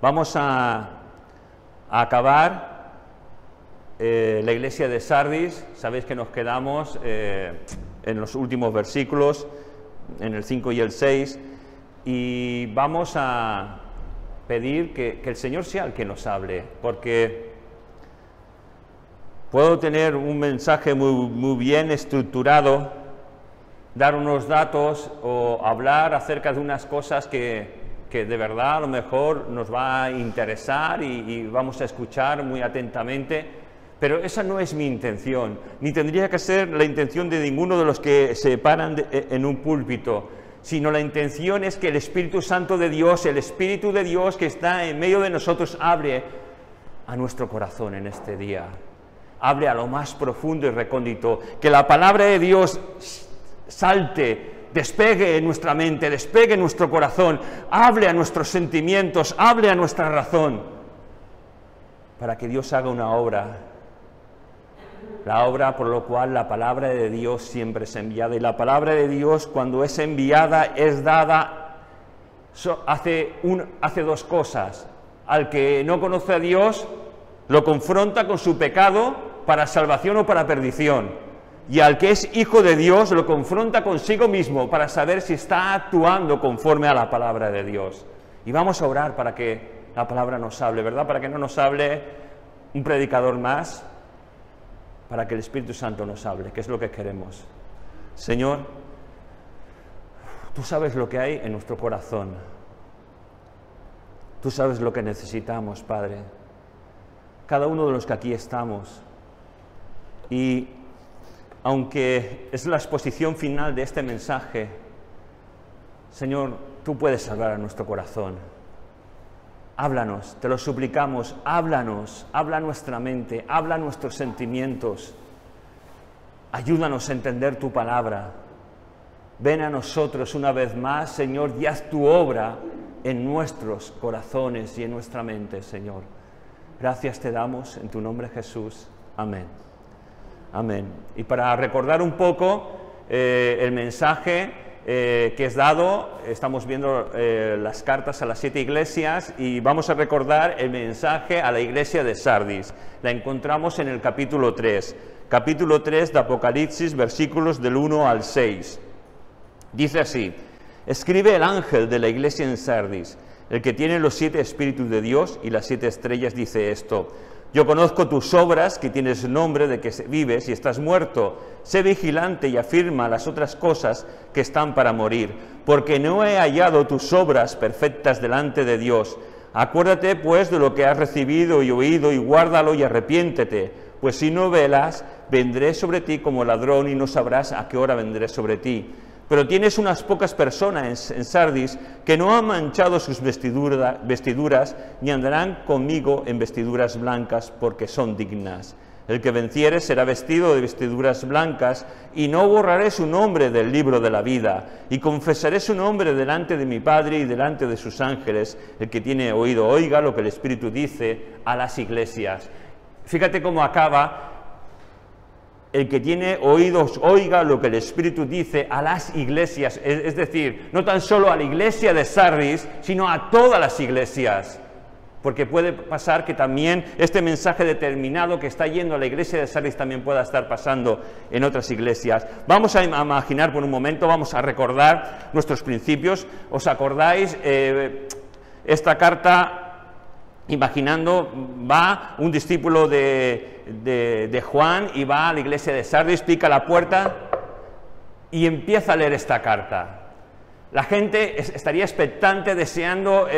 Vamos a acabar la iglesia de Sardis. Sabéis que nos quedamos en los últimos versículos, en el 5 y el 6, y vamos a pedir que el Señor sea el que nos hable, porque puedo tener un mensaje muy bien estructurado, dar unos datos o hablar acerca de unas cosas que de verdad a lo mejor nos va a interesar y vamos a escuchar muy atentamente, pero esa no es mi intención, ni tendría que ser la intención de ninguno de los que se paran en un púlpito, sino la intención es que el Espíritu Santo de Dios, el Espíritu de Dios que está en medio de nosotros, hable a nuestro corazón en este día, hable a lo más profundo y recóndito, que la palabra de Dios salte, despegue en nuestra mente, despegue en nuestro corazón, hable a nuestros sentimientos, hable a nuestra razón, para que Dios haga una obra, la obra por lo cual la palabra de Dios siempre es enviada, y la palabra de Dios cuando es enviada, es dada, hace dos cosas: al que no conoce a Dios, lo confronta con su pecado para salvación o para perdición, y al que es hijo de Dios lo confronta consigo mismo para saber si está actuando conforme a la palabra de Dios. Y vamos a orar para que la palabra nos hable, ¿verdad? Para que no nos hable un predicador más, para que el Espíritu Santo nos hable, que es lo que queremos. Señor, tú sabes lo que hay en nuestro corazón, tú sabes lo que necesitamos, Padre, cada uno de los que aquí estamos, y aunque es la exposición final de este mensaje, Señor, tú puedes hablar a nuestro corazón. Háblanos, te lo suplicamos, háblanos, habla nuestra mente, habla nuestros sentimientos. Ayúdanos a entender tu palabra. Ven a nosotros una vez más, Señor, y haz tu obra en nuestros corazones y en nuestra mente, Señor. Gracias te damos en tu nombre, Jesús. Amén. Amén. Y para recordar un poco el mensaje que es dado, estamos viendo las cartas a las 7 iglesias y vamos a recordar el mensaje a la iglesia de Sardis. La encontramos en el capítulo 3 de Apocalipsis, versículos del 1 al 6. Dice así: escribe el ángel de la iglesia en Sardis, el que tiene los 7 espíritus de Dios y las 7 estrellas, dice esto: yo conozco tus obras, que tienes nombre de que vives y estás muerto. Sé vigilante y afirma las otras cosas que están para morir, porque no he hallado tus obras perfectas delante de Dios. Acuérdate, pues, de lo que has recibido y oído, y guárdalo y arrepiéntete, pues si no velas, vendré sobre ti como ladrón y no sabrás a qué hora vendré sobre ti. Pero tienes unas pocas personas en Sardis que no han manchado sus vestiduras, ni andarán conmigo en vestiduras blancas, porque son dignas. El que venciere será vestido de vestiduras blancas, y no borraré su nombre del libro de la vida, y confesaré su nombre delante de mi Padre y delante de sus ángeles. El que tiene oído, oiga lo que el Espíritu dice a las iglesias. Fíjate cómo acaba: el que tiene oídos, oiga lo que el Espíritu dice a las iglesias, es decir, no tan solo a la iglesia de Sardis, sino a todas las iglesias, porque puede pasar que también este mensaje determinado que está yendo a la iglesia de Sardis también pueda estar pasando en otras iglesias. Vamos a imaginar por un momento, vamos a recordar nuestros principios. ¿Os acordáis? Esta carta, imaginando, va un discípulo de Juan y va a la iglesia de Sardis, pica la puerta y empieza a leer esta carta. La gente estaría expectante, deseando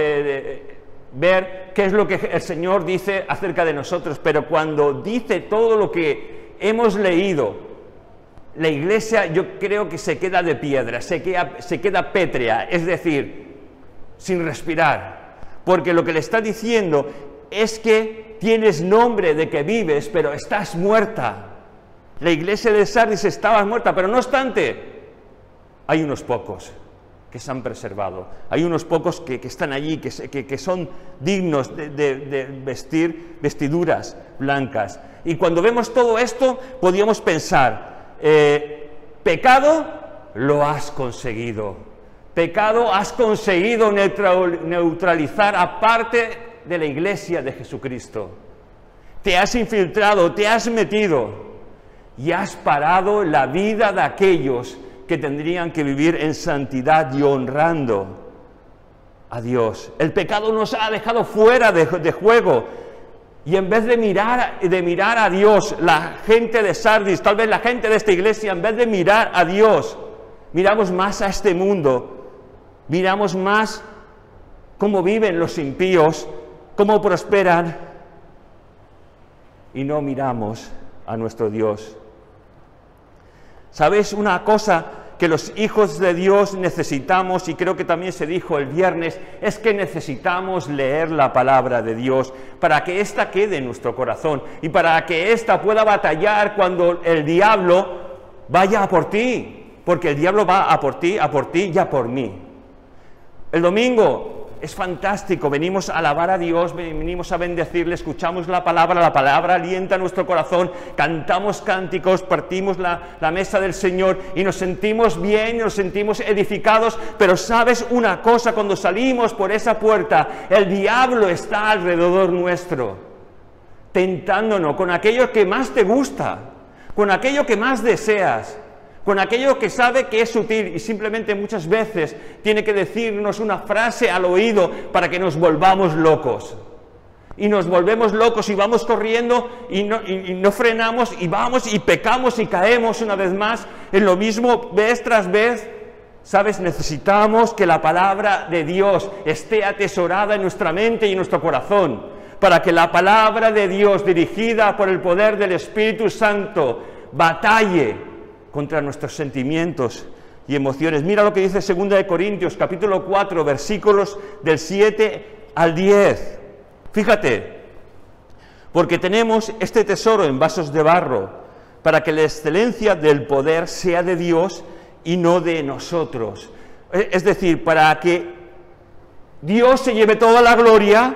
ver qué es lo que el Señor dice acerca de nosotros, pero cuando dice todo lo que hemos leído, la iglesia, yo creo que se queda de piedra, se queda pétrea, es decir, sin respirar. Porque lo que le está diciendo es que tienes nombre de que vives, pero estás muerta. La iglesia de Sardis estaba muerta, pero no obstante, hay unos pocos que se han preservado. Hay unos pocos que están allí, que son dignos de vestir vestiduras blancas. Y cuando vemos todo esto, podríamos pensar, pecado, lo has conseguido. Pecado, has conseguido neutralizar a parte de la iglesia de Jesucristo. Te has infiltrado, te has metido y has parado la vida de aquellos que tendrían que vivir en santidad y honrando a Dios. El pecado nos ha dejado fuera de juego. Y en vez de mirar a Dios, la gente de Sardis, tal vez la gente de esta iglesia, en vez de mirar a Dios, miramos más a este mundo, miramos más cómo viven los impíos, cómo prosperan, y no miramos a nuestro Dios. ¿Sabéis una cosa que los hijos de Dios necesitamos, y creo que también se dijo el viernes, es que necesitamos leer la palabra de Dios para que ésta quede en nuestro corazón y para que ésta pueda batallar cuando el diablo vaya a por ti, porque el diablo va a por ti y a por mí. El domingo es fantástico, venimos a alabar a Dios, venimos a bendecirle, escuchamos la palabra alienta nuestro corazón, cantamos cánticos, partimos la mesa del Señor y nos sentimos bien, nos sentimos edificados, pero ¿sabes una cosa? Cuando salimos por esa puerta, el diablo está alrededor nuestro, tentándonos con aquello que más te gusta, con aquello que más deseas, con aquello que sabe que es sutil y simplemente muchas veces tiene que decirnos una frase al oído para que nos volvamos locos. Y nos volvemos locos y vamos corriendo y no frenamos y vamos y pecamos y caemos una vez más en lo mismo vez tras vez. ¿Sabes? Necesitamos que la palabra de Dios esté atesorada en nuestra mente y en nuestro corazón, para que la palabra de Dios, dirigida por el poder del Espíritu Santo, batalle contra nuestros sentimientos y emociones. Mira lo que dice 2 Corintios, capítulo 4, versículos del 7 al 10. Fíjate, porque tenemos este tesoro en vasos de barro, para que la excelencia del poder sea de Dios y no de nosotros. Es decir, para que Dios se lleve toda la gloria,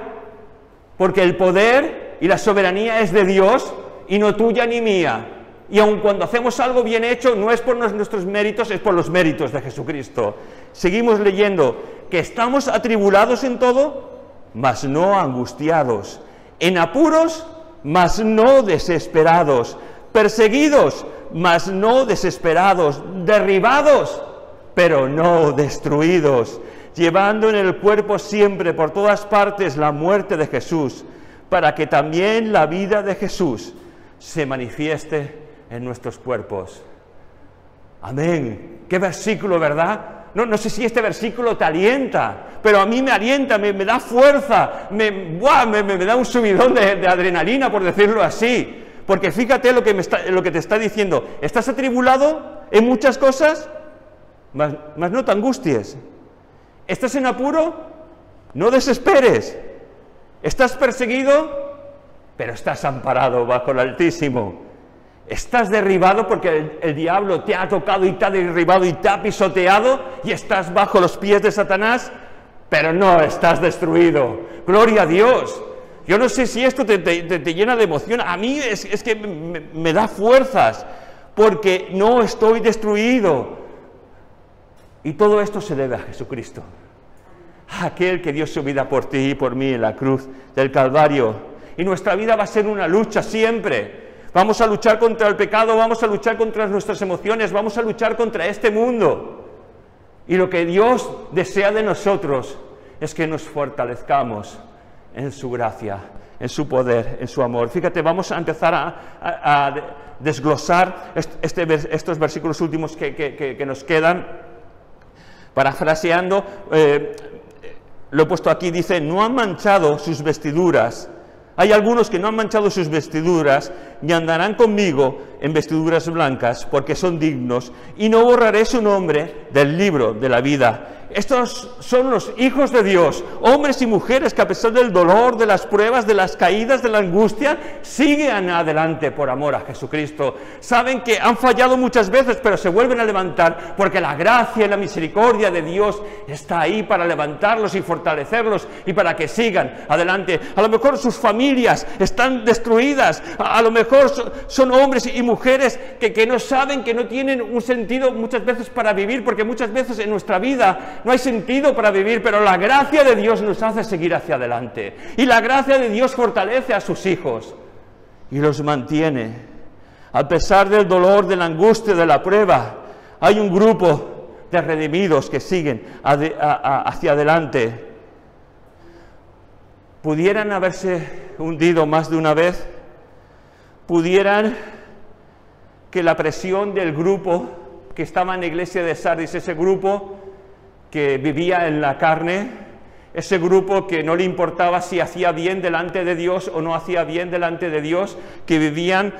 porque el poder y la soberanía es de Dios y no tuya ni mía. Y aun cuando hacemos algo bien hecho, no es por nuestros méritos, es por los méritos de Jesucristo. Seguimos leyendo, que estamos atribulados en todo, mas no angustiados, en apuros, mas no desesperados, perseguidos, mas no desesperados, derribados, pero no destruidos, llevando en el cuerpo siempre por todas partes la muerte de Jesús, para que también la vida de Jesús se manifieste en nuestros cuerpos. Amén. Qué versículo, ¿verdad? No sé si este versículo te alienta, pero a mí me alienta, me da fuerza, me da un subidón de adrenalina, por decirlo así. Porque fíjate lo que te está diciendo. ¿Estás atribulado en muchas cosas? Mas no te angusties. ¿Estás en apuro? No desesperes. ¿Estás perseguido? Pero estás amparado bajo el Altísimo. Estás derribado porque el diablo te ha tocado y te ha derribado y te ha pisoteado y estás bajo los pies de Satanás, pero no estás destruido. ¡Gloria a Dios! Yo no sé si esto te llena de emoción. A mí es que me da fuerzas, porque no estoy destruido. Y todo esto se debe a Jesucristo, aquel que dio su vida por ti y por mí en la cruz del Calvario. Y nuestra vida va a ser una lucha siempre. Vamos a luchar contra el pecado, vamos a luchar contra nuestras emociones, vamos a luchar contra este mundo. Y lo que Dios desea de nosotros es que nos fortalezcamos en su gracia, en su poder, en su amor. Fíjate, vamos a empezar a desglosar estos versículos últimos que nos quedan. Parafraseando, lo he puesto aquí, dice, no han manchado sus vestiduras. Hay algunos que no han manchado sus vestiduras, y andarán conmigo en vestiduras blancas, porque son dignos, y no borraré su nombre del libro de la vida. Estos son los hijos de Dios, hombres y mujeres que a pesar del dolor, de las pruebas, de las caídas, de la angustia, siguen adelante por amor a Jesucristo. Saben que han fallado muchas veces, pero se vuelven a levantar, porque la gracia y la misericordia de Dios está ahí para levantarlos y fortalecerlos y para que sigan adelante. A lo mejor sus familias están destruidas, a lo mejor son hombres y mujeres que no saben, que no tienen un sentido muchas veces para vivir, porque muchas veces en nuestra vida no hay sentido para vivir, pero la gracia de Dios nos hace seguir hacia adelante. Y la gracia de Dios fortalece a sus hijos y los mantiene. A pesar del dolor, de la angustia, de la prueba, hay un grupo de redimidos que siguen hacia adelante. ¿Pudieran haberse hundido más de una vez? ¿Pudieran que la presión del grupo que estaba en la iglesia de Sardis, ese grupo que vivía en la carne, ese grupo que no le importaba si hacía bien delante de Dios o no hacía bien delante de Dios, que vivían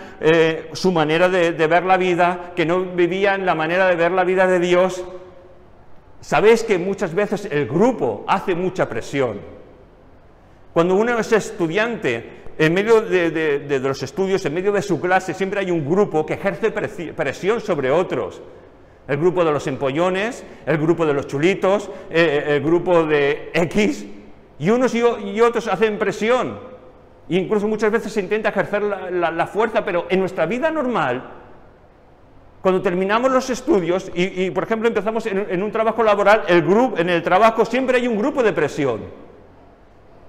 su manera de ver la vida, que no vivían la manera de ver la vida de Dios? Sabéis que muchas veces el grupo hace mucha presión. Cuando uno es estudiante, en medio de los estudios, en medio de su clase, siempre hay un grupo que ejerce presión sobre otros. El grupo de los empollones, el grupo de los chulitos, el grupo de X, y unos y otros hacen presión. E incluso muchas veces se intenta ejercer la fuerza, pero en nuestra vida normal, cuando terminamos los estudios y por ejemplo, empezamos en un trabajo laboral, en el trabajo siempre hay un grupo de presión.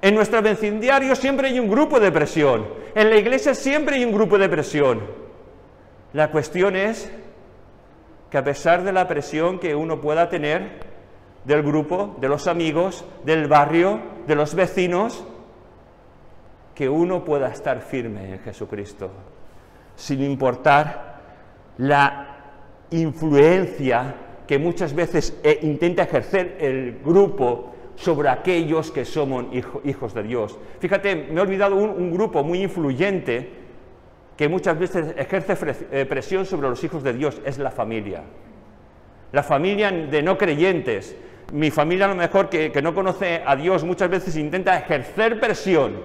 En nuestro vecindario siempre hay un grupo de presión. En la iglesia siempre hay un grupo de presión. La cuestión es que a pesar de la presión que uno pueda tener del grupo, de los amigos, del barrio, de los vecinos, que uno pueda estar firme en Jesucristo, sin importar la influencia que muchas veces intenta ejercer el grupo sobre aquellos que somos hijos de Dios. Fíjate, me he olvidado un grupo muy influyente que muchas veces ejerce presión sobre los hijos de Dios, es la familia. La familia de no creyentes. Mi familia a lo mejor que no conoce a Dios muchas veces intenta ejercer presión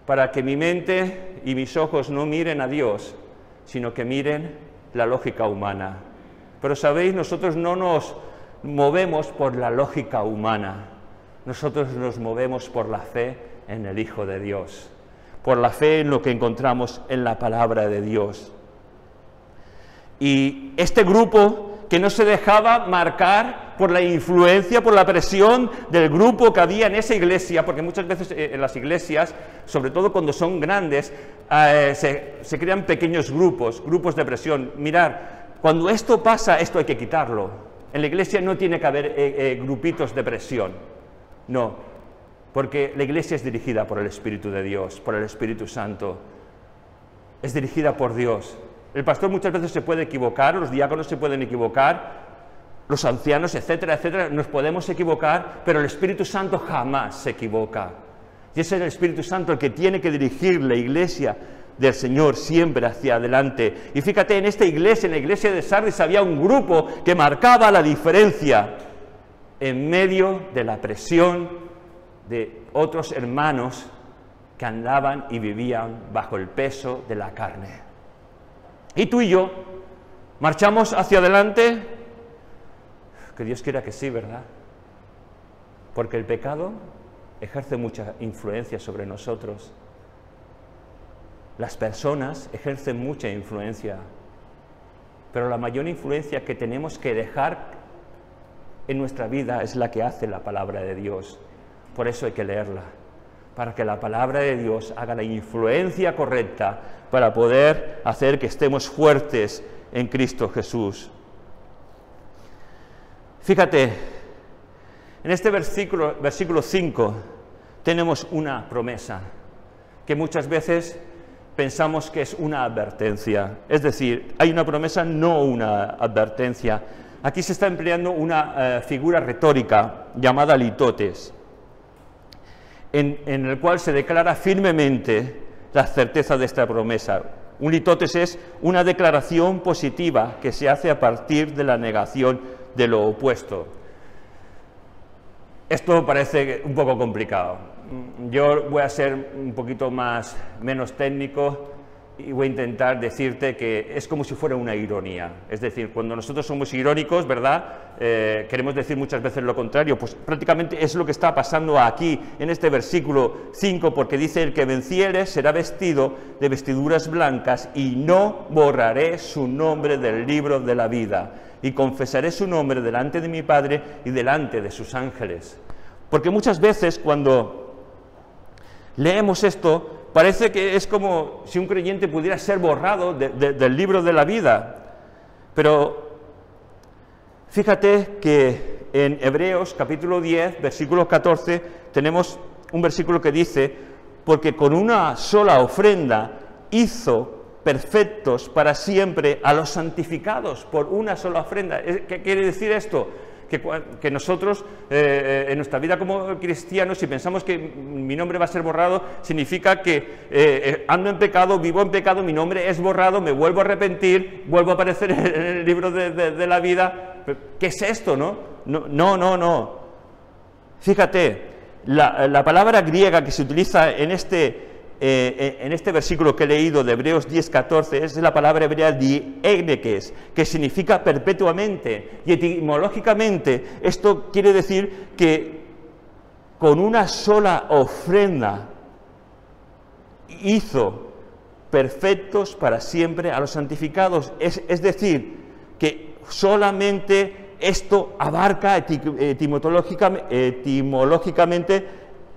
para que mi mente y mis ojos no miren a Dios, sino que miren la lógica humana. Pero sabéis, nosotros no nos movemos por la lógica humana, nosotros nos movemos por la fe en el Hijo de Dios, por la fe en lo que encontramos en la palabra de Dios. Y este grupo que no se dejaba marcar por la influencia, por la presión del grupo que había en esa iglesia, porque muchas veces en las iglesias, sobre todo cuando son grandes, se crean pequeños grupos de presión. Mirad, cuando esto pasa, esto hay que quitarlo. En la iglesia no tiene que haber grupitos de presión, no, porque la iglesia es dirigida por el Espíritu de Dios, por el Espíritu Santo, es dirigida por Dios. El pastor muchas veces se puede equivocar, los diáconos se pueden equivocar, los ancianos, etcétera, etcétera, nos podemos equivocar, pero el Espíritu Santo jamás se equivoca. Y es el Espíritu Santo el que tiene que dirigir la iglesia del Señor siempre hacia adelante. Y fíjate, en esta iglesia, en la iglesia de Sardis, había un grupo que marcaba la diferencia en medio de la presión de otros hermanos que andaban y vivían bajo el peso de la carne. Y tú y yo, ¿marchamos hacia adelante? Que Dios quiera que sí, ¿verdad? Porque el pecado ejerce mucha influencia sobre nosotros. Las personas ejercen mucha influencia, pero la mayor influencia que tenemos que dejar en nuestra vida es la que hace la palabra de Dios. Por eso hay que leerla, para que la palabra de Dios haga la influencia correcta para poder hacer que estemos fuertes en Cristo Jesús. Fíjate, en este versículo 5, tenemos una promesa que muchas veces pensamos que es una advertencia. Es decir, hay una promesa, no una advertencia. Aquí se está empleando una figura retórica llamada litotes, en el cual se declara firmemente la certeza de esta promesa. Un litotes es una declaración positiva que se hace a partir de la negación de lo opuesto. Esto parece un poco complicado. Yo voy a ser un poquito menos técnico y voy a intentar decirte que es como si fuera una ironía. Es decir, cuando nosotros somos irónicos, ¿verdad? Queremos decir muchas veces lo contrario, pues prácticamente es lo que está pasando aquí, en este versículo 5, porque dice: el que venciere será vestido de vestiduras blancas y no borraré su nombre del libro de la vida. y confesaré su nombre delante de mi Padre y delante de sus ángeles. Porque muchas veces cuando leemos esto, parece que es como si un creyente pudiera ser borrado del libro de la vida. Pero fíjate que en Hebreos capítulo 10, versículo 14, tenemos un versículo que dice: porque con una sola ofrenda hizo perfectos para siempre a los santificados, por una sola ofrenda. ¿Qué quiere decir esto? Que nosotros, en nuestra vida como cristianos, si pensamos que mi nombre va a ser borrado, significa que ando en pecado, vivo en pecado, mi nombre es borrado, me vuelvo a arrepentir, vuelvo a aparecer en el libro de la vida. ¿Qué es esto, no? No. Fíjate, la palabra griega que se utiliza en este versículo que he leído de Hebreos 10:14 es la palabra hebrea diénekes, que significa perpetuamente, y etimológicamente esto quiere decir que con una sola ofrenda hizo perfectos para siempre a los santificados. Es decir, que solamente esto abarca etimológicamente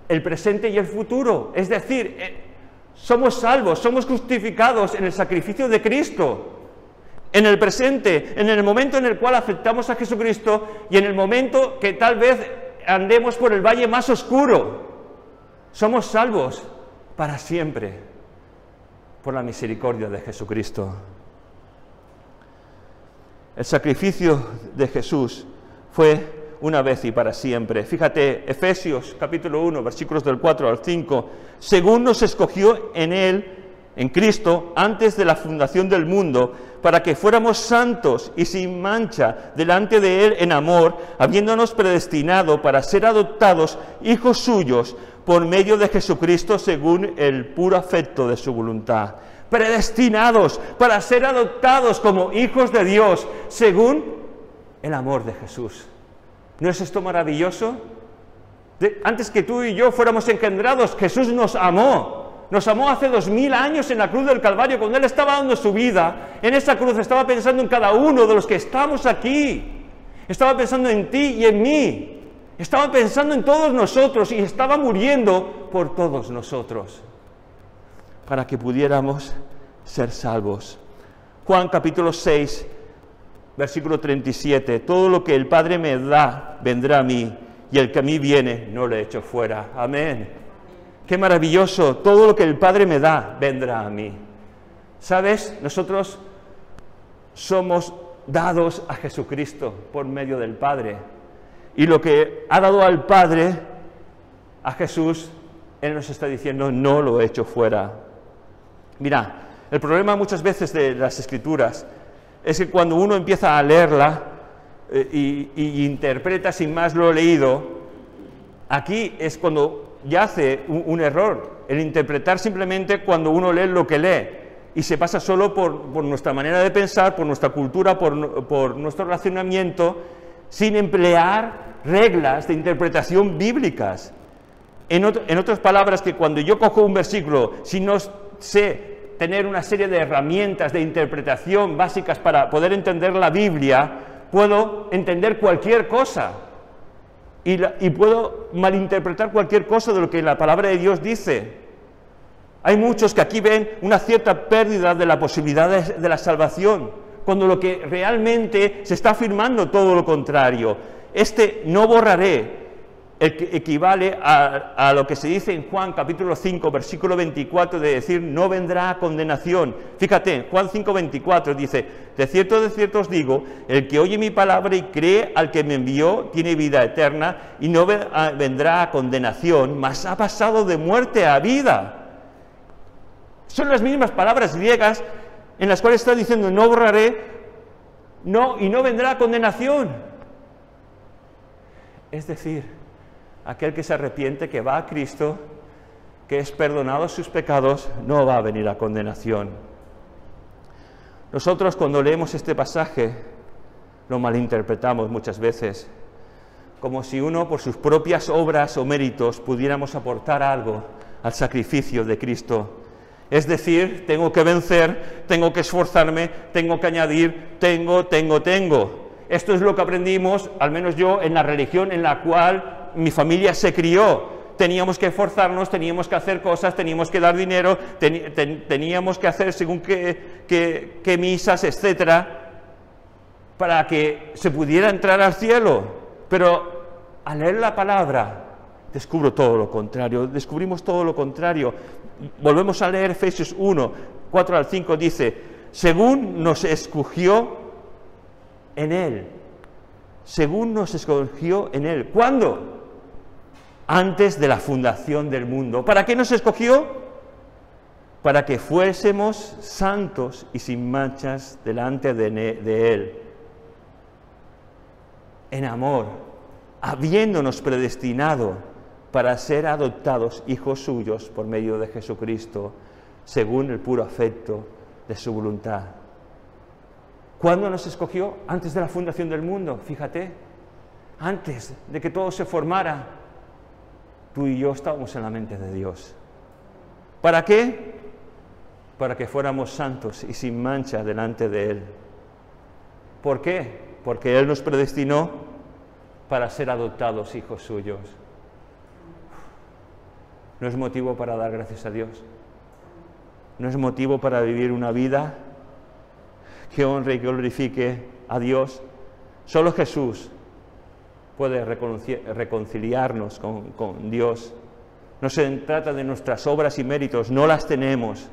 el presente y el futuro. Es decir, somos salvos, somos justificados en el sacrificio de Cristo, en el presente, en el momento en el cual aceptamos a Jesucristo y en el momento que tal vez andemos por el valle más oscuro. Somos salvos para siempre por la misericordia de Jesucristo. El sacrificio de Jesús fue una vez y para siempre. Fíjate, Efesios capítulo 1, versículos del 4 al 5, según nos escogió en Él, en Cristo, antes de la fundación del mundo, para que fuéramos santos y sin mancha delante de Él en amor, habiéndonos predestinado para ser adoptados hijos suyos por medio de Jesucristo según el puro afecto de su voluntad. Predestinados para ser adoptados como hijos de Dios según el amor de Jesús. ¿No es esto maravilloso? Antes que tú y yo fuéramos engendrados, Jesús nos amó. Nos amó hace 2000 años en la cruz del Calvario, cuando Él estaba dando su vida. En esa cruz estaba pensando en cada uno de los que estamos aquí. Estaba pensando en ti y en mí. Estaba pensando en todos nosotros y estaba muriendo por todos nosotros, para que pudiéramos ser salvos. Juan capítulo 6, versículo 37, todo lo que el Padre me da, vendrá a mí, y el que a mí viene, no le echo fuera. Amén. Qué maravilloso, todo lo que el Padre me da, vendrá a mí. ¿Sabes? Nosotros somos dados a Jesucristo por medio del Padre. Y lo que ha dado al Padre, a Jesús, Él nos está diciendo, no lo echo fuera. Mira, el problema muchas veces de las Escrituras es que cuando uno empieza a leerla y interpreta sin más lo leído, aquí es cuando ya hace un error, el interpretar simplemente cuando uno lee lo que lee, y se pasa solo por nuestra manera de pensar, por nuestra cultura, por nuestro racionamiento, sin emplear reglas de interpretación bíblicas. En otras palabras, que cuando yo cojo un versículo, si no sé tener una serie de herramientas de interpretación básicas para poder entender la Biblia, puedo entender cualquier cosa y puedo malinterpretar cualquier cosa de lo que la palabra de Dios dice. Hay muchos que aquí ven una cierta pérdida de la posibilidad de la salvación, cuando lo que realmente se está afirmando todo lo contrario. No borraré equivale a lo que se dice en Juan capítulo 5, versículo 24, de decir, no vendrá condenación. Fíjate, Juan 5, 24 dice, de cierto os digo, el que oye mi palabra y cree al que me envió, tiene vida eterna, y no vendrá a condenación, mas ha pasado de muerte a vida. Son las mismas palabras griegas en las cuales está diciendo, no borraré, y no vendrá a condenación. Es decir, aquel que se arrepiente, que va a Cristo, que es perdonado sus pecados, no va a venir a condenación. Nosotros cuando leemos este pasaje lo malinterpretamos muchas veces, como si uno por sus propias obras o méritos pudiéramos aportar algo al sacrificio de Cristo. Es decir, tengo que vencer, tengo que esforzarme, tengo que añadir, tengo. Esto es lo que aprendimos, al menos yo, en la religión en la cual mi familia se crió. Teníamos que esforzarnos, teníamos que hacer cosas, teníamos que dar dinero, teníamos que hacer según qué misas, etcétera, para que se pudiera entrar al cielo. Pero al leer la palabra, descubrimos todo lo contrario. Volvemos a leer Efesios 1, 4 al 5, dice, según nos escogió en Él. Según nos escogió en Él. ¿Cuándo? Antes de la fundación del mundo. ¿Para qué nos escogió? Para que fuésemos santos y sin manchas delante de Él. En amor, habiéndonos predestinado para ser adoptados hijos suyos por medio de Jesucristo, según el puro afecto de su voluntad. ¿Cuándo nos escogió? Antes de la fundación del mundo, fíjate. Antes de que todo se formara, tú y yo estábamos en la mente de Dios. ¿Para qué? Para que fuéramos santos y sin mancha delante de Él. ¿Por qué? Porque Él nos predestinó para ser adoptados hijos suyos. ¿No es motivo para dar gracias a Dios? ¿No es motivo para vivir una vida que honre y glorifique a Dios? Solo Jesús puede reconciliarnos con Dios. No se trata de nuestras obras y méritos, no las tenemos.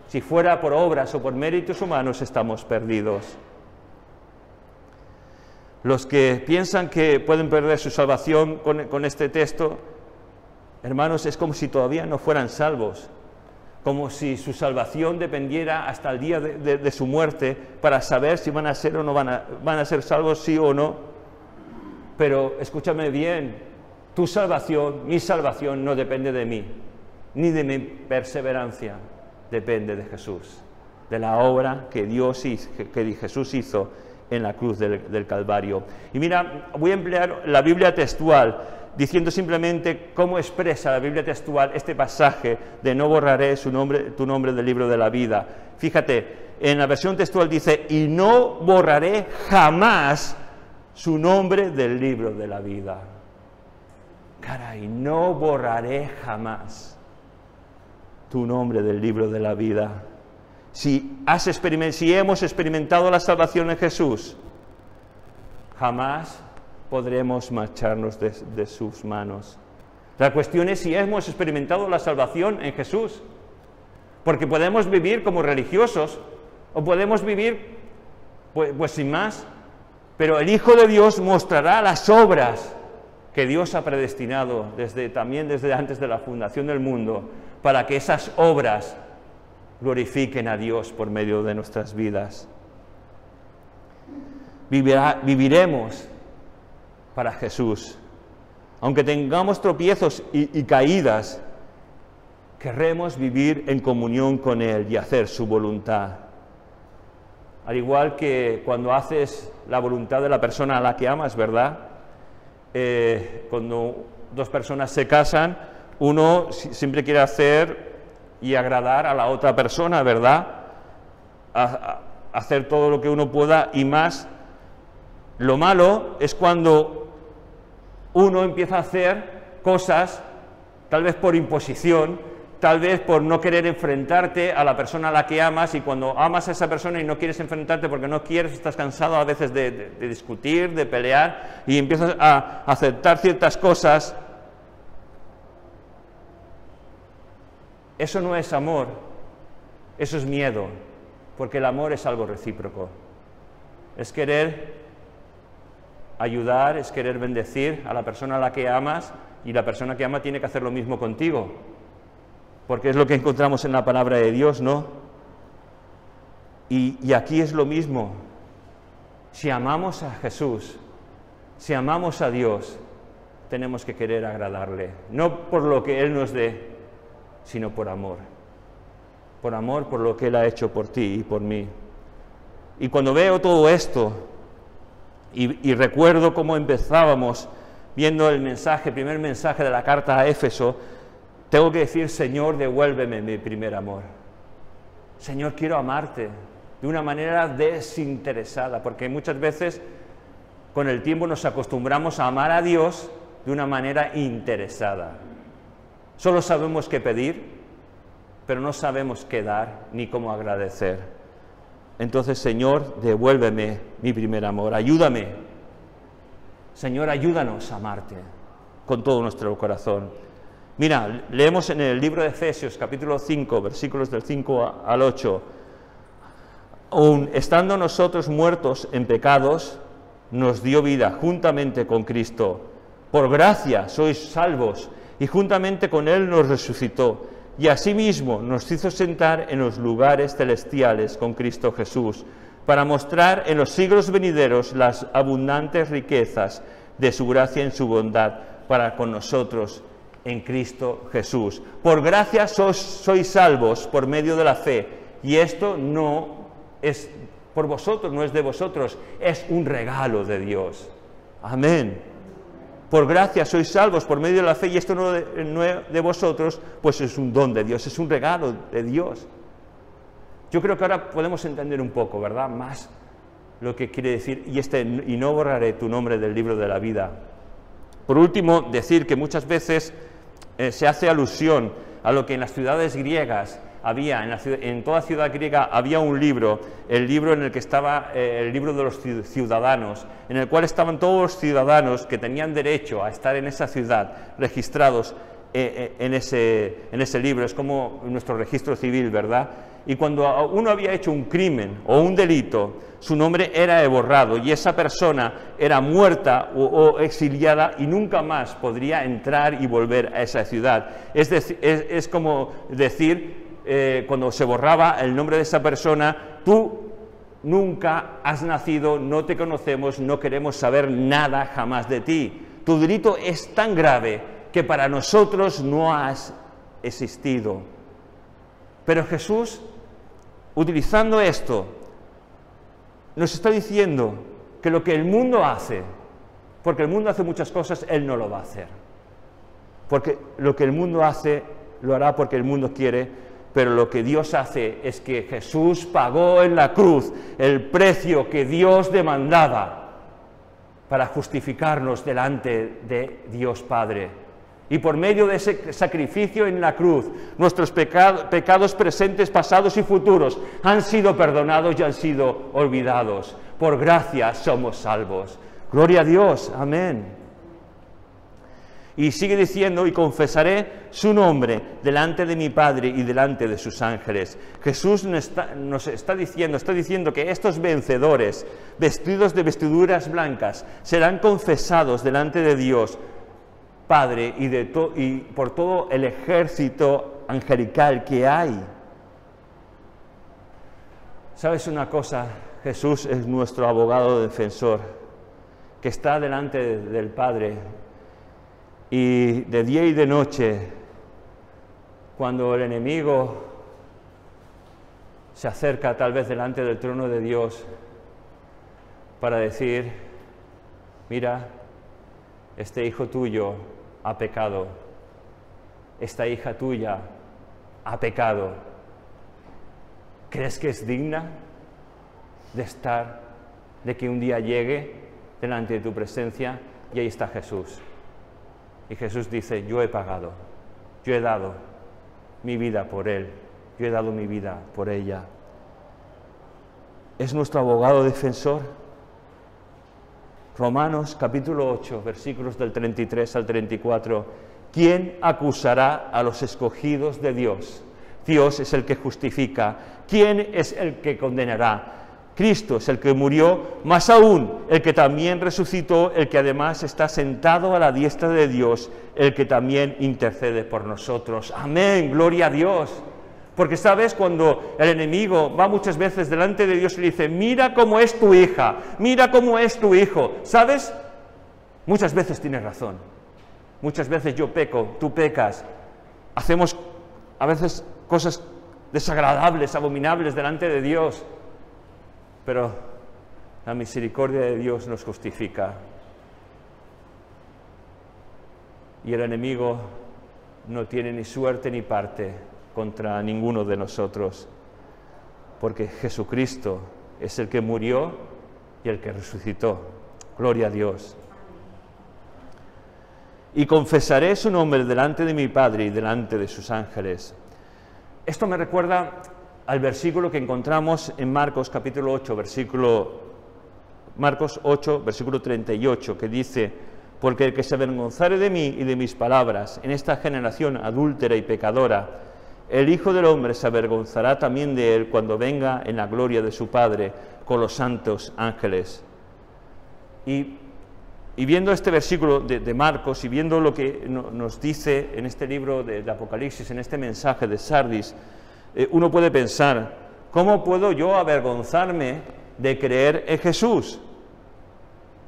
Si fuera por obras o por méritos humanos, estamos perdidos. Los que piensan que pueden perder su salvación con este texto, hermanos, es como si todavía no fueran salvos, como si su salvación dependiera hasta el día de su muerte para saber si van a ser o no van a ser salvos, sí o no. Pero escúchame bien, tu salvación, mi salvación no depende de mí, ni de mi perseverancia, depende de Jesús, de la obra que Jesús hizo en la cruz del Calvario. Y mira, voy a emplear la Biblia textual, diciendo simplemente cómo expresa la Biblia textual este pasaje de no borraré tu nombre del libro de la vida. Fíjate, en la versión textual dice, y no borraré jamás su nombre del libro de la vida. Caray, no borraré jamás tu nombre del libro de la vida. Si hemos experimentado la salvación en Jesús, jamás podremos marcharnos de sus manos. La cuestión es si hemos experimentado la salvación en Jesús, porque podemos vivir como religiosos, o podemos vivir pues sin más, pero el Hijo de Dios mostrará las obras que Dios ha predestinado también desde antes de la fundación del mundo, para que esas obras glorifiquen a Dios por medio de nuestras vidas. Viviremos para Jesús. Aunque tengamos tropiezos y caídas, querremos vivir en comunión con Él y hacer su voluntad. Al igual que cuando haces la voluntad de la persona a la que amas, ¿verdad? Cuando dos personas se casan, uno siempre quiere hacer y agradar a la otra persona, ¿verdad? Hacer todo lo que uno pueda y más. Lo malo es cuando uno empieza a hacer cosas, tal vez por imposición, tal vez por no querer enfrentarte a la persona a la que amas, y cuando amas a esa persona y no quieres enfrentarte porque no quieres, estás cansado a veces de discutir, de pelear, y empiezas a aceptar ciertas cosas. Eso no es amor, eso es miedo, porque el amor es algo recíproco. Es querer ayudar, es querer bendecir a la persona a la que amas, y la persona que ama tiene que hacer lo mismo contigo, porque es lo que encontramos en la palabra de Dios, ¿no? Y aquí es lo mismo. Si amamos a Jesús, si amamos a Dios, tenemos que querer agradarle, no por lo que Él nos dé, sino por amor, por lo que Él ha hecho por ti y por mí. Y cuando veo todo esto, y recuerdo cómo empezábamos viendo el primer mensaje de la carta a Éfeso, tengo que decir, Señor, devuélveme mi primer amor. Señor, quiero amarte de una manera desinteresada, porque muchas veces con el tiempo nos acostumbramos a amar a Dios de una manera interesada. Solo sabemos qué pedir, pero no sabemos qué dar ni cómo agradecer. Entonces, Señor, devuélveme mi primer amor, ayúdame. Señor, ayúdanos a amarte con todo nuestro corazón. Mira, leemos en el libro de Efesios, capítulo 5, versículos del 5 al 8. Aun estando nosotros muertos en pecados, nos dio vida juntamente con Cristo. Por gracia sois salvos, y juntamente con Él nos resucitó, y asimismo nos hizo sentar en los lugares celestiales con Cristo Jesús, para mostrar en los siglos venideros las abundantes riquezas de su gracia en su bondad para con nosotros en Cristo Jesús. Por gracia sois salvos por medio de la fe, y esto no es por vosotros, no es de vosotros, es un regalo de Dios. Amén. Por gracia sois salvos por medio de la fe, y esto no de vosotros, pues es un don de Dios, es un regalo de Dios. Yo creo que ahora podemos entender un poco, ¿verdad?, más lo que quiere decir, y no borraré tu nombre del libro de la vida. Por último, decir que muchas veces se hace alusión a lo que en las ciudades griegas había, en toda ciudad griega había un libro, el libro en el que estaba el libro de los ciudadanos, en el cual estaban todos los ciudadanos que tenían derecho a estar en esa ciudad, registrados en ese libro. Es como nuestro registro civil, ¿verdad? Y cuando uno había hecho un crimen o un delito, su nombre era borrado, y esa persona era muerta o exiliada y nunca más podría entrar y volver a esa ciudad. Es como decir, cuando se borraba el nombre de esa persona: tú nunca has nacido, no te conocemos, no queremos saber nada jamás de ti. Tu delito es tan grave que para nosotros no has existido. Pero Jesús, utilizando esto, nos está diciendo que lo que el mundo hace, porque el mundo hace muchas cosas, Él no lo va a hacer. Porque lo que el mundo hace, lo hará porque el mundo quiere, pero lo que Dios hace es que Jesús pagó en la cruz el precio que Dios demandaba para justificarnos delante de Dios Padre. Y por medio de ese sacrificio en la cruz, nuestros pecados presentes, pasados y futuros han sido perdonados y han sido olvidados. Por gracia somos salvos. Gloria a Dios. Amén. Y sigue diciendo: y confesaré su nombre delante de mi Padre y delante de sus ángeles. Jesús nos está diciendo que estos vencedores, vestidos de vestiduras blancas, serán confesados delante de Dios Padre y por todo el ejército angelical que hay. ¿Sabes una cosa? Jesús es nuestro abogado defensor, que está delante del Padre, y de día y de noche, cuando el enemigo se acerca tal vez delante del trono de Dios para decir: mira, este hijo tuyo ha pecado, esta hija tuya ha pecado. ¿Crees que es digna de que un día llegue delante de tu presencia? Y ahí está Jesús. Y Jesús dice: yo he pagado, yo he dado mi vida por él, yo he dado mi vida por ella. Es nuestro abogado defensor. Romanos capítulo 8, versículos del 33 al 34. ¿Quién acusará a los escogidos de Dios? Dios es el que justifica. ¿Quién es el que condenará? Cristo es el que murió, más aún el que también resucitó, el que además está sentado a la diestra de Dios, el que también intercede por nosotros. Amén, gloria a Dios. Porque, ¿sabes? Cuando el enemigo va muchas veces delante de Dios y le dice: mira cómo es tu hija, mira cómo es tu hijo, ¿sabes? Muchas veces tienes razón. Muchas veces yo peco, tú pecas. Hacemos a veces cosas desagradables, abominables delante de Dios. Pero la misericordia de Dios nos justifica. Y el enemigo no tiene ni suerte ni parte contra ninguno de nosotros, porque Jesucristo es el que murió y el que resucitó. Gloria a Dios. Y confesaré su nombre delante de mi Padre y delante de sus ángeles. Esto me recuerda al versículo que encontramos en Marcos capítulo 8, Marcos 8, versículo 38, que dice: porque el que se avergonzare de mí y de mis palabras en esta generación adúltera y pecadora, el Hijo del Hombre se avergonzará también de él cuando venga en la gloria de su Padre con los santos ángeles. Y viendo este versículo de Marcos y viendo lo que nos dice en este libro de Apocalipsis, en este mensaje de Sardis, uno puede pensar, ¿cómo puedo yo avergonzarme de creer en Jesús?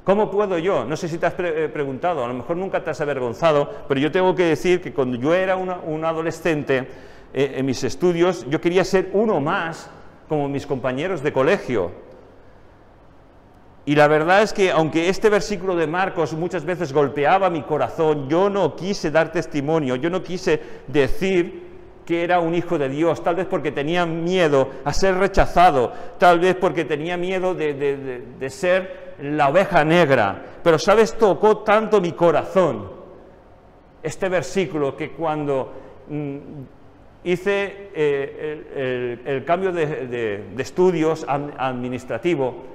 ¿Cómo puedo yo? No sé si te has preguntado, a lo mejor nunca te has avergonzado, pero yo tengo que decir que cuando yo era un adolescente, en mis estudios, yo quería ser uno más como mis compañeros de colegio. Y la verdad es que, aunque este versículo de Marcos muchas veces golpeaba mi corazón, yo no quise dar testimonio, yo no quise decir que era un hijo de Dios, tal vez porque tenía miedo a ser rechazado, tal vez porque tenía miedo de ser la oveja negra. Pero, ¿sabes? Tocó tanto mi corazón este versículo que cuando hice el cambio de estudios administrativo,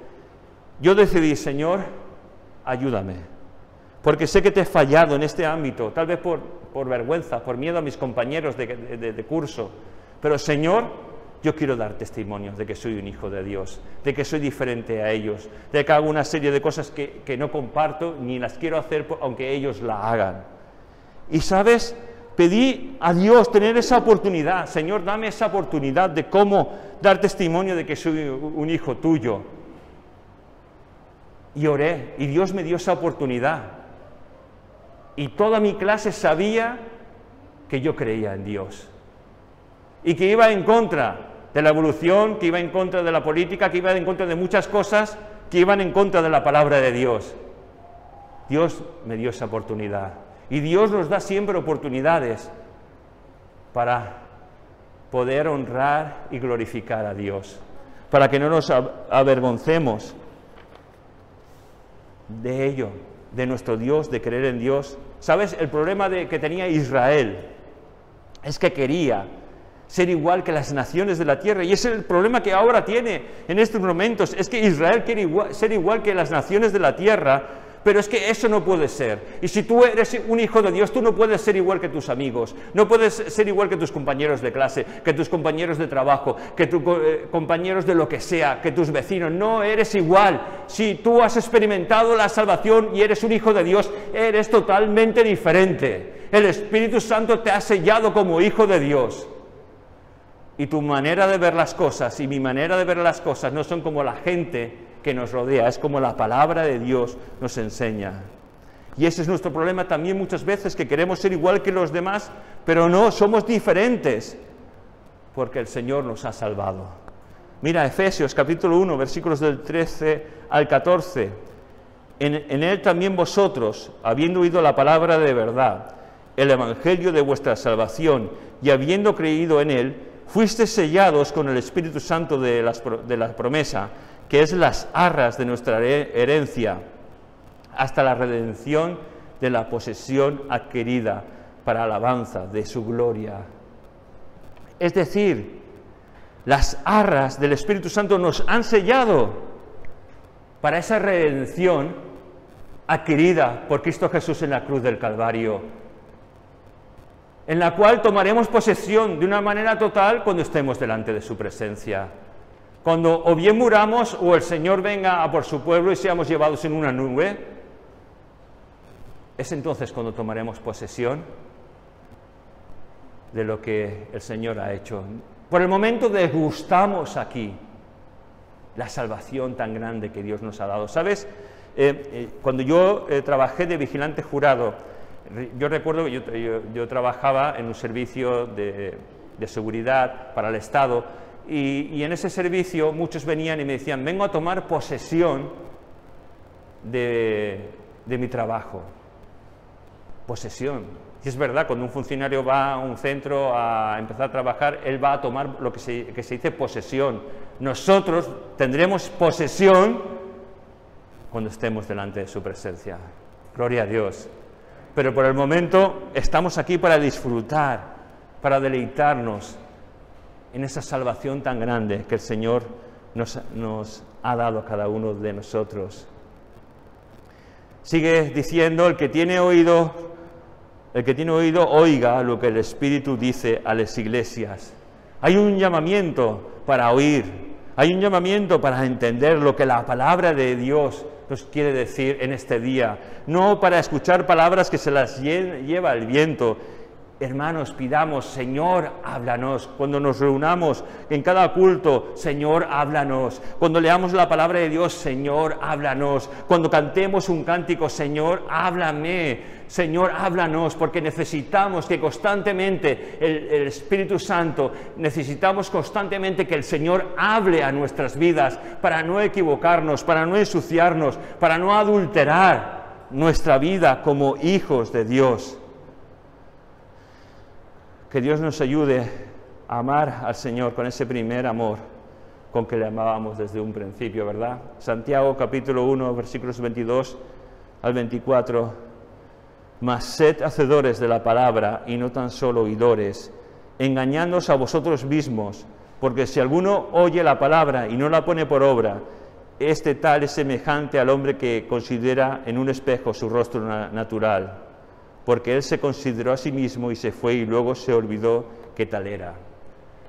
yo decidí, Señor, ayúdame, porque sé que te he fallado en este ámbito, tal vez por vergüenza, por miedo a mis compañeros de curso, pero Señor, yo quiero dar testimonio de que soy un hijo de Dios, de que soy diferente a ellos, de que hago una serie de cosas que no comparto ni las quiero hacer aunque ellos la hagan. Y ¿sabes? Pedí a Dios tener esa oportunidad. Señor, dame esa oportunidad de cómo dar testimonio de que soy un hijo tuyo. Y oré, y Dios me dio esa oportunidad. Y toda mi clase sabía que yo creía en Dios. Y que iba en contra de la evolución, que iba en contra de la política, que iba en contra de muchas cosas, que iban en contra de la palabra de Dios. Dios me dio esa oportunidad. Y Dios nos da siempre oportunidades para poder honrar y glorificar a Dios, para que no nos avergoncemos de ello, de nuestro Dios, de creer en Dios. ¿Sabes? El problema que tenía Israel es que quería ser igual que las naciones de la tierra, y ese es el problema que ahora tiene en estos momentos, es que Israel quiere ser igual que las naciones de la tierra, pero es que eso no puede ser. Y si tú eres un hijo de Dios, tú no puedes ser igual que tus amigos, no puedes ser igual que tus compañeros de clase, que tus compañeros de trabajo, que tus compañeros de lo que sea, que tus vecinos. No eres igual. Si tú has experimentado la salvación y eres un hijo de Dios, eres totalmente diferente. El Espíritu Santo te ha sellado como hijo de Dios. Y tu manera de ver las cosas y mi manera de ver las cosas no son como la gente que nos rodea, es como la palabra de Dios nos enseña. Y ese es nuestro problema también muchas veces, que queremos ser igual que los demás, pero no, somos diferentes, porque el Señor nos ha salvado. Mira, Efesios capítulo 1, versículos del 13 al 14. En él también vosotros, habiendo oído la palabra de verdad, el evangelio de vuestra salvación, y habiendo creído en él, fuisteis sellados con el Espíritu Santo de la promesa, que es las arras de nuestra herencia, hasta la redención de la posesión adquirida para alabanza de su gloria. Es decir, las arras del Espíritu Santo nos han sellado para esa redención adquirida por Cristo Jesús en la cruz del Calvario, en la cual tomaremos posesión de una manera total cuando estemos delante de su presencia. Cuando o bien muramos o el Señor venga a por su pueblo y seamos llevados en una nube, es entonces cuando tomaremos posesión de lo que el Señor ha hecho. Por el momento degustamos aquí la salvación tan grande que Dios nos ha dado. ¿Sabes? Cuando yo trabajé de vigilante jurado, yo recuerdo que yo trabajaba en un servicio de seguridad para el Estado, y en ese servicio muchos venían y me decían, vengo a tomar posesión de mi trabajo. Posesión. Y es verdad, cuando un funcionario va a un centro a empezar a trabajar, él va a tomar lo que se dice posesión. Nosotros tendremos posesión cuando estemos delante de su presencia. Gloria a Dios. Pero por el momento estamos aquí para disfrutar, para deleitarnos en esa salvación tan grande que el Señor nos ha dado a cada uno de nosotros. Sigue diciendo, el que tiene oído, oiga lo que el Espíritu dice a las iglesias. Hay un llamamiento para oír, hay un llamamiento para entender lo que la palabra de Dios nos quiere decir en este día, no para escuchar palabras que se las lleva el viento. Hermanos, pidamos, Señor, háblanos. Cuando nos reunamos en cada culto, Señor, háblanos. Cuando leamos la palabra de Dios, Señor, háblanos. Cuando cantemos un cántico, Señor, háblame. Señor, háblanos, porque necesitamos que constantemente el Espíritu Santo, necesitamos constantemente que el Señor hable a nuestras vidas para no equivocarnos, para no ensuciarnos, para no adulterar nuestra vida como hijos de Dios. Que Dios nos ayude a amar al Señor con ese primer amor con que le amábamos desde un principio, ¿verdad? Santiago capítulo 1, versículos 22 al 24. Mas sed hacedores de la palabra y no tan solo oidores, engañándoos a vosotros mismos, porque si alguno oye la palabra y no la pone por obra, este tal es semejante al hombre que considera en un espejo su rostro natural, porque él se consideró a sí mismo y se fue y luego se olvidó que tal era.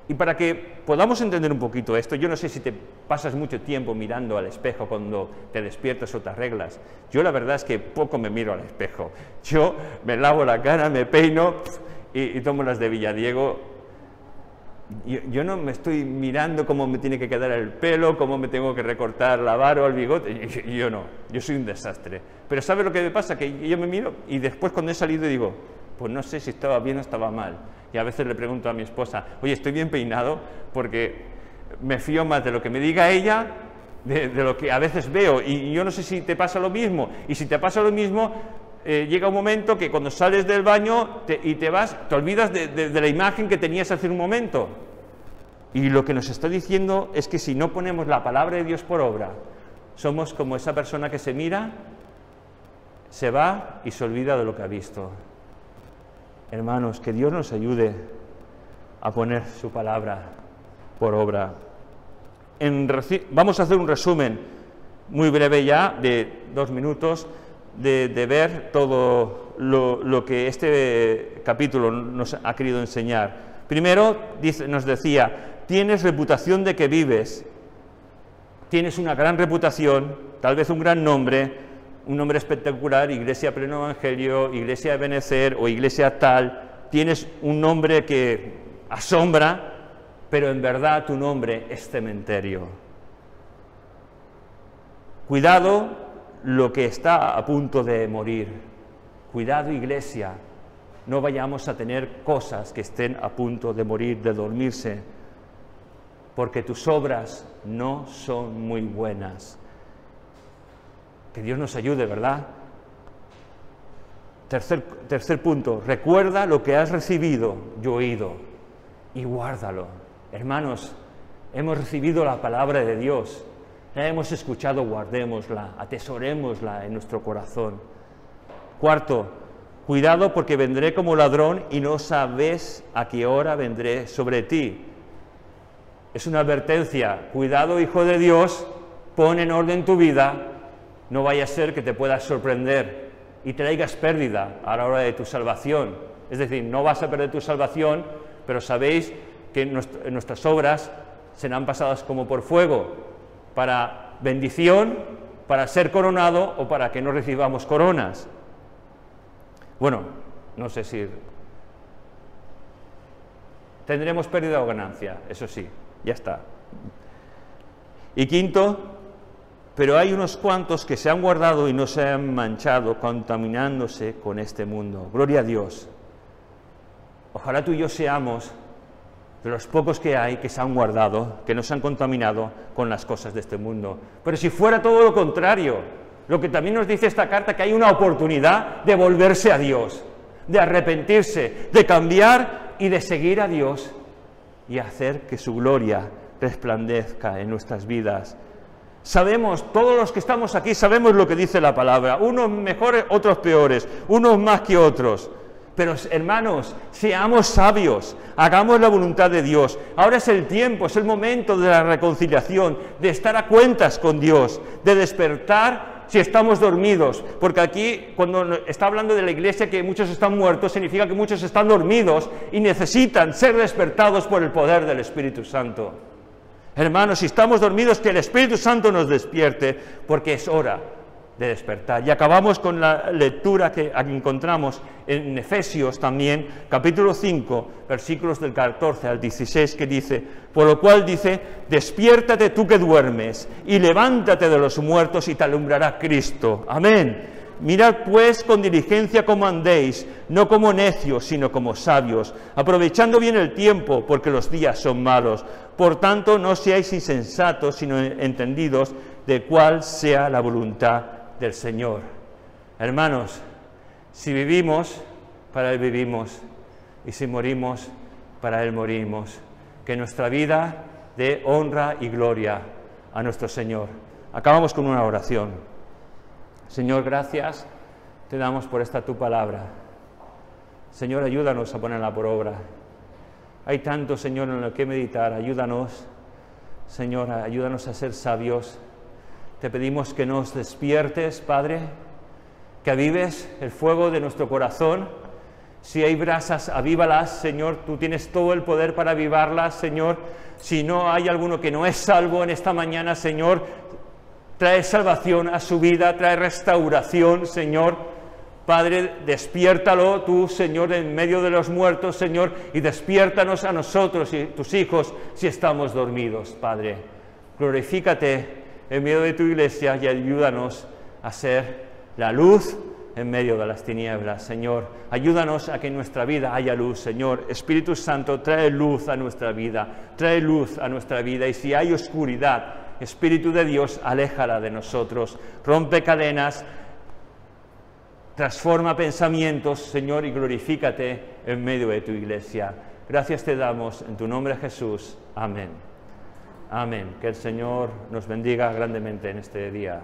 Y para que podamos entender un poquito esto, yo no sé si te pasas mucho tiempo mirando al espejo cuando te despiertas o te arreglas. Yo la verdad es que poco me miro al espejo. Yo me lavo la cara, me peino y tomo las de Villadiego. Yo no me estoy mirando cómo me tiene que quedar el pelo, cómo me tengo que recortar la barba o el bigote. Yo no, yo soy un desastre. Pero ¿sabes lo que me pasa? Que yo me miro y después cuando he salido digo, pues no sé si estaba bien o estaba mal. Y a veces le pregunto a mi esposa, oye, ¿estoy bien peinado? Porque me fío más de lo que me diga ella, de lo que a veces veo. Y yo no sé si te pasa lo mismo. Y si te pasa lo mismo, llega un momento que cuando sales del baño y te vas, te olvidas de la imagen que tenías hace un momento. Y lo que nos está diciendo es que si no ponemos la palabra de Dios por obra, somos como esa persona que se mira, se va y se olvida de lo que ha visto. Hermanos, que Dios nos ayude a poner su palabra por obra. Vamos a hacer un resumen muy breve ya, de 2 minutos, de ver todo lo que este capítulo nos ha querido enseñar. Primero, nos decía, tienes reputación de que vives, tienes una gran reputación, tal vez un gran nombre, un nombre espectacular, Iglesia Pleno Evangelio, Iglesia de Benecer o Iglesia tal, tienes un nombre que asombra, pero en verdad tu nombre es cementerio. Cuidado lo que está a punto de morir. Cuidado, Iglesia, no vayamos a tener cosas que estén a punto de morir, de dormirse, porque tus obras no son muy buenas. Que Dios nos ayude, ¿verdad? Tercer punto, recuerda lo que has recibido y oído y guárdalo. Hermanos, hemos recibido la palabra de Dios, la hemos escuchado, guardémosla, atesorémosla en nuestro corazón. Cuarto, cuidado porque vendré como ladrón y no sabes a qué hora vendré sobre ti. Es una advertencia, cuidado, hijo de Dios, pon en orden tu vida. No vaya a ser que te puedas sorprender y traigas pérdida a la hora de tu salvación. Es decir, no vas a perder tu salvación, pero sabéis que nuestras obras serán pasadas como por fuego, para bendición, para ser coronado o para que no recibamos coronas. Bueno, no sé si tendremos pérdida o ganancia, eso sí, ya está. Y quinto, pero hay unos cuantos que se han guardado y no se han manchado, contaminándose con este mundo. Gloria a Dios. Ojalá tú y yo seamos de los pocos que hay que se han guardado, que no se han contaminado con las cosas de este mundo. Pero si fuera todo lo contrario, lo que también nos dice esta carta, que hay una oportunidad de volverse a Dios, de arrepentirse, de cambiar y de seguir a Dios y hacer que su gloria resplandezca en nuestras vidas. Sabemos, todos los que estamos aquí sabemos lo que dice la palabra, unos mejores, otros peores, unos más que otros. Pero hermanos, seamos sabios, hagamos la voluntad de Dios. Ahora es el tiempo, es el momento de la reconciliación, de estar a cuentas con Dios, de despertar si estamos dormidos. Porque aquí, cuando está hablando de la iglesia que muchos están muertos, significa que muchos están dormidos y necesitan ser despertados por el poder del Espíritu Santo. Hermanos, si estamos dormidos, que el Espíritu Santo nos despierte, porque es hora de despertar. Y acabamos con la lectura que aquí encontramos en Efesios también, capítulo 5, versículos del 14 al 16, que dice, por lo cual dice, despiértate tú que duermes, y levántate de los muertos, y te alumbrará Cristo. Amén. Mirad pues con diligencia cómo andéis, no como necios, sino como sabios, aprovechando bien el tiempo, porque los días son malos. Por tanto, no seáis insensatos, sino entendidos de cuál sea la voluntad del Señor. Hermanos, si vivimos, para Él vivimos, y si morimos, para Él morimos. Que nuestra vida dé honra y gloria a nuestro Señor. Acabamos con una oración. Señor, gracias te damos por esta tu palabra. Señor, ayúdanos a ponerla por obra. Hay tanto, Señor, en lo que meditar. Ayúdanos, Señor, ayúdanos a ser sabios. Te pedimos que nos despiertes, Padre, que avives el fuego de nuestro corazón. Si hay brasas, avívalas, Señor. Tú tienes todo el poder para avivarlas, Señor. Si no hay alguno que no es salvo en esta mañana, Señor, trae salvación a su vida, trae restauración, Señor. Padre, despiértalo tú, Señor, en medio de los muertos, Señor, y despiértanos a nosotros y tus hijos si estamos dormidos, Padre. Glorifícate en medio de tu iglesia y ayúdanos a ser la luz en medio de las tinieblas, Señor. Ayúdanos a que en nuestra vida haya luz, Señor. Espíritu Santo, trae luz a nuestra vida, trae luz a nuestra vida, y si hay oscuridad, Espíritu de Dios, aléjala de nosotros, rompe cadenas, transforma pensamientos, Señor, y glorifícate en medio de tu iglesia. Gracias te damos en tu nombre, Jesús. Amén. Amén. Que el Señor nos bendiga grandemente en este día.